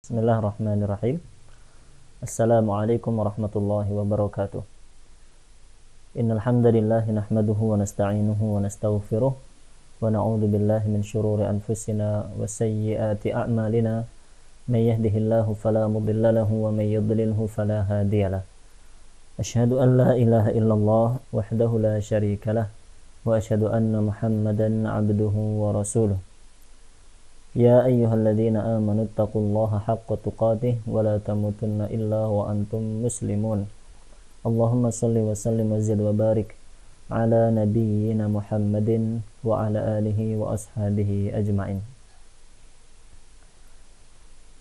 Bismillahirrahmanirrahim. Assalamualaikum warahmatullahi wabarakatuh. Innal hamdalillah nahmaduhu wa nasta'inuhu wa nastaghfiruh wa na'udzu billahi min shururi anfusina wa sayyiati a'malina. May yahdihillahu fala mudilla lahu wa may yudlilhu fala hadiyalah. Asyhadu an la ilaha illallah wahdahu la syarikalah wa asyhadu anna Muhammadan 'abduhu wa rasuluh. Ya ayyuhalladzina amanu taqullaha haqqa tuqatih wa la tamutunna illa wa antum muslimun. Allahumma salli wa sallim wa zid wa barik ala nabiyyina Muhammadin wa ala alihi wa ashabihi ajma'in.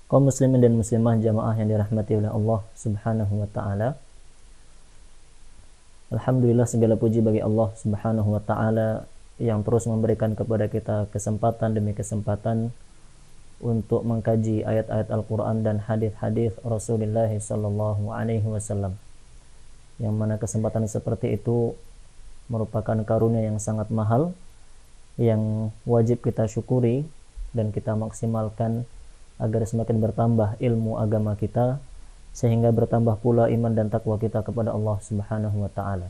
Kaum muslimin dan muslimah jamaah yang dirahmati oleh Allah Subhanahu wa taala. Alhamdulillah, segala puji bagi Allah Subhanahu wa taala yang terus memberikan kepada kita kesempatan demi kesempatan untuk mengkaji ayat-ayat Al-Quran dan hadis-hadis Rasulullah sallallahu alaihi wasallam, yang mana kesempatan seperti itu merupakan karunia yang sangat mahal yang wajib kita syukuri dan kita maksimalkan agar semakin bertambah ilmu agama kita, sehingga bertambah pula iman dan takwa kita kepada Allah Subhanahu wa taala.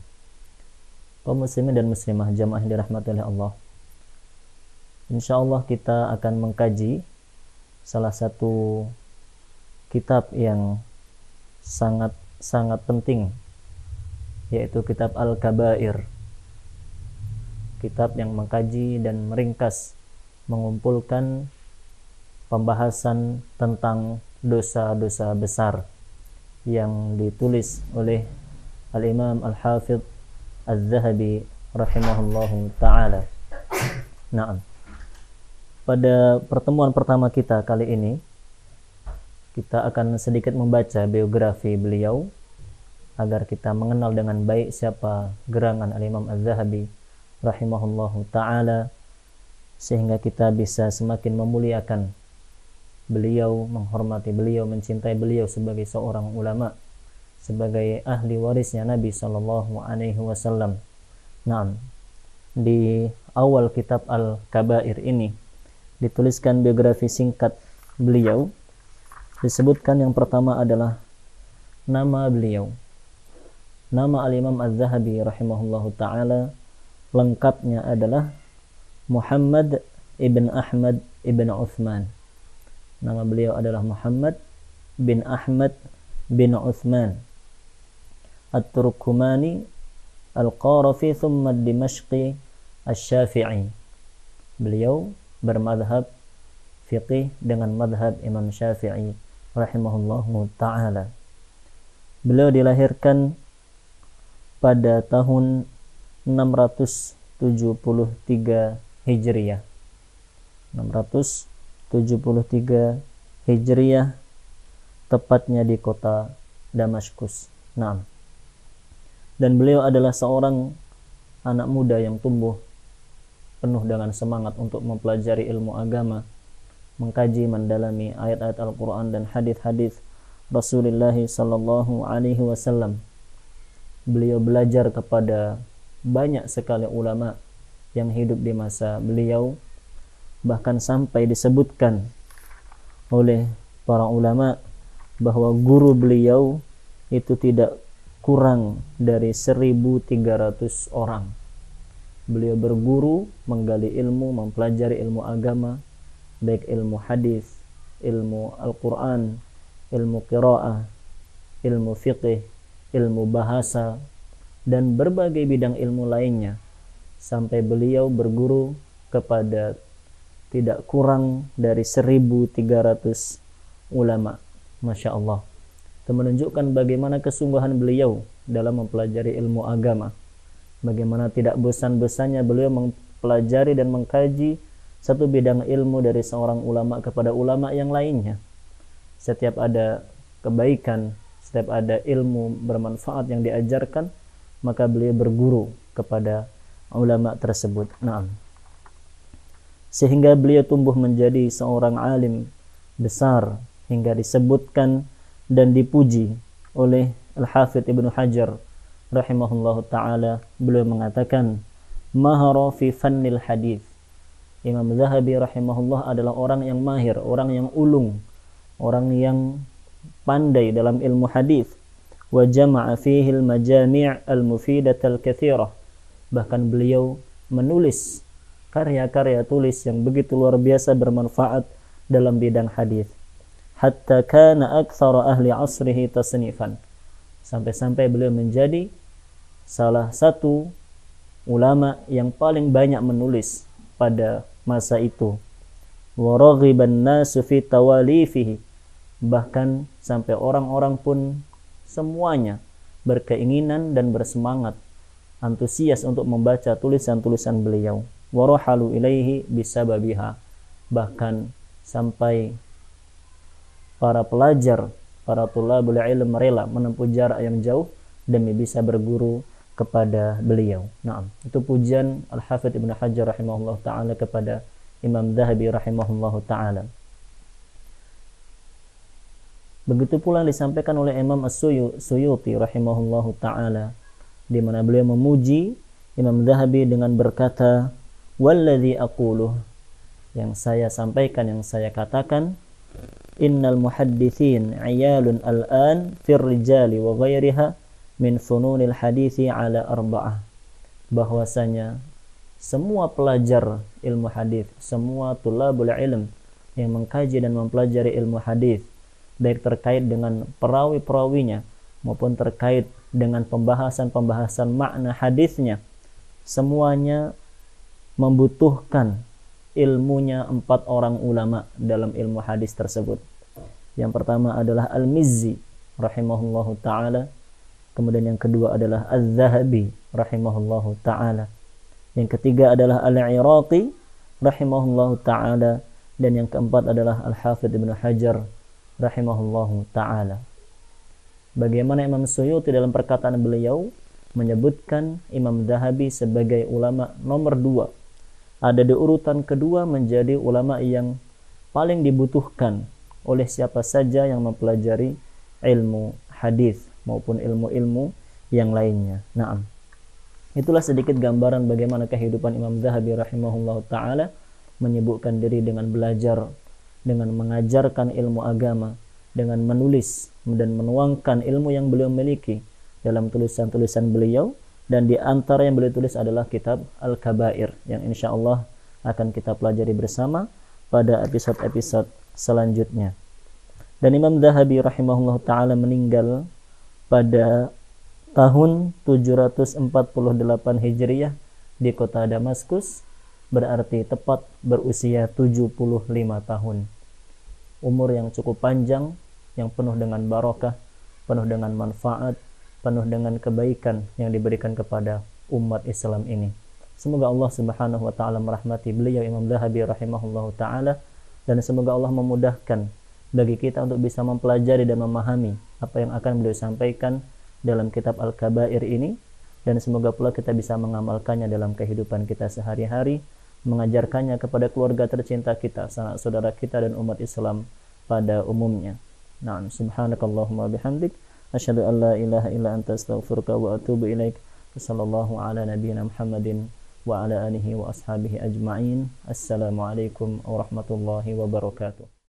Kaum muslimin dan muslimah jamaah yang dirahmati oleh Allah, insyaallah kita akan mengkaji salah satu kitab yang sangat penting, yaitu kitab Al-Kabair. Kitab yang mengkaji dan meringkas, mengumpulkan pembahasan tentang dosa-dosa besar yang ditulis oleh Al-Imam Al-Hafidh Az-Zahabi rahimahullahu ta'ala. Nah, pada pertemuan pertama kita kali ini, kita akan sedikit membaca biografi beliau agar kita mengenal dengan baik siapa gerangan Al-Imam Az-Zahabi rahimahullahu ta'ala, sehingga kita bisa semakin memuliakan beliau, menghormati beliau, mencintai beliau sebagai seorang ulama, sebagai ahli warisnya Nabi sallallahu alaihi wasallam. Nah, di awal kitab Al-Kabair ini dituliskan biografi singkat beliau. Disebutkan yang pertama adalah nama beliau. Nama Al-Imam Az-Zahabi rahimahullahu ta'ala lengkapnya adalah Muhammad ibn Ahmad ibn Uthman. Nama beliau adalah Muhammad bin Ahmad bin Uthman At-Turkumani Al-Qarafi thumma Dimashqi Asy-Syafi'i. Beliau bermadhab fiqih dengan madhab Imam Syafi'i rahimahullahu ta'ala. Beliau dilahirkan pada tahun 673 Hijriah. 673 Hijriah, tepatnya di kota Damaskus. Nah, dan beliau adalah seorang anak muda yang tumbuh penuh dengan semangat untuk mempelajari ilmu agama, mengkaji, mendalami ayat-ayat Al-Quran dan hadis-hadis Rasulullah sallallahu alaihi wasallam. Beliau belajar kepada banyak sekali ulama yang hidup di masa beliau, bahkan sampai disebutkan oleh para ulama bahwa guru beliau itu tidak kurang dari 1.300 orang. Beliau berguru, menggali ilmu, mempelajari ilmu agama, baik ilmu hadis, ilmu Al-Quran, ilmu qiraah, ilmu fiqih, ilmu bahasa, dan berbagai bidang ilmu lainnya, sampai beliau berguru kepada tidak kurang dari 1.300 ulama. Masya Allah. Itu menunjukkan bagaimana kesungguhan beliau dalam mempelajari ilmu agama, bagaimana tidak bosan-bosannya beliau mempelajari dan mengkaji satu bidang ilmu dari seorang ulama kepada ulama yang lainnya. Setiap ada kebaikan, setiap ada ilmu bermanfaat yang diajarkan, maka beliau berguru kepada ulama tersebut. Nah, sehingga beliau tumbuh menjadi seorang alim besar, hingga disebutkan dan dipuji oleh Al-Hafidh Ibnu Hajar rahimahullahu ta'ala. Beliau mengatakan, mahara fi fannil hadith. Imam Zahabi rahimahullah adalah orang yang mahir, orang yang ulung orang yang pandai dalam ilmu hadis, wa jama'a fihi al-majami' al-mufidah al-katsirah. Bahkan beliau menulis karya-karya tulis yang begitu luar biasa bermanfaat dalam bidang hadis. Hatta kana aktsara ahli asrihi tasnifan. Sampai-sampai beliau menjadi salah satu ulama yang paling banyak menulis pada masa itu. Wa raghiban nasu fi tawalifihi. Bahkan sampai orang-orang pun semuanya berkeinginan dan bersemangat, antusias untuk membaca tulisan-tulisan beliau. Warahalu ilaihi bisababiha. Bahkan sampai para pelajar, para tulabul ilm rela menempuh jarak yang jauh demi bisa berguru kepada beliau. Naam, itu pujian Al-Hafidz Ibnu Hajar rahimahullah taala kepada Imam Dzahabi rahimahullah taala. Begitu pula disampaikan oleh Imam As-Suyuti rahimahullahu ta'ala, di mana beliau memuji Imam Dzahabi dengan berkata, "Walladzi aquluh," yang saya sampaikan, yang saya katakan, "Innal muhadditsin 'iyalun al-an fir rijali wa ghairiha min fununil hadithi 'ala arba'ah." Bahwasanya semua pelajar ilmu hadis, semua tulabul ilm yang mengkaji dan mempelajari ilmu hadis, baik terkait dengan perawi-perawinya maupun terkait dengan pembahasan-pembahasan makna hadisnya, semuanya membutuhkan ilmunya 4 orang ulama dalam ilmu hadis tersebut. Yang pertama adalah Al-Mizzi rahimahullahu ta'ala, kemudian yang kedua adalah Az-Zahabi rahimahullahu ta'ala, yang ketiga adalah Al-Iraqi rahimahullahu ta'ala, dan yang keempat adalah Al-Hafidz Ibnu Hajar rahimahullahu ta'ala. Bagaimana Imam Suyuti dalam perkataan beliau menyebutkan Imam Dzahabi sebagai ulama nomor 2, ada di urutan kedua menjadi ulama yang paling dibutuhkan oleh siapa saja yang mempelajari ilmu hadis maupun ilmu-ilmu yang lainnya. Naam, itulah sedikit gambaran bagaimana kehidupan Imam Dzahabi rahimahullahu ta'ala menyibukkan diri dengan belajar, dengan mengajarkan ilmu agama, dengan menulis dan menuangkan ilmu yang beliau miliki dalam tulisan-tulisan beliau. Dan di antara yang beliau tulis adalah kitab Al-Kabair, yang insya Allah akan kita pelajari bersama pada episode-episode selanjutnya. Dan Imam Dzahabi rahimahullah ta'ala meninggal pada tahun 748 Hijriah di kota Damaskus, berarti tepat berusia 75 tahun. Umur yang cukup panjang, yang penuh dengan barokah, penuh dengan manfaat, penuh dengan kebaikan yang diberikan kepada umat Islam ini. Semoga Allah Subhanahu wa taala merahmati beliau Imam Dzahabi rahimahullahu taala, dan semoga Allah memudahkan bagi kita untuk bisa mempelajari dan memahami apa yang akan beliau sampaikan dalam kitab Al-Kabair ini, dan semoga pula kita bisa mengamalkannya dalam kehidupan kita sehari-hari, mengajarkannya kepada keluarga tercinta kita, sanak saudara kita, dan umat Islam pada umumnya. Nah, subhanakallahumma bihamdik, asyhadu an la ilaha illa anta, astaghfiruka wa atubu ilaik. Sallallahu ala nabiyyina Muhammadin wa ala alihi wa ashabihi ajma'in. Assalamualaikum warahmatullahi wabarakatuh.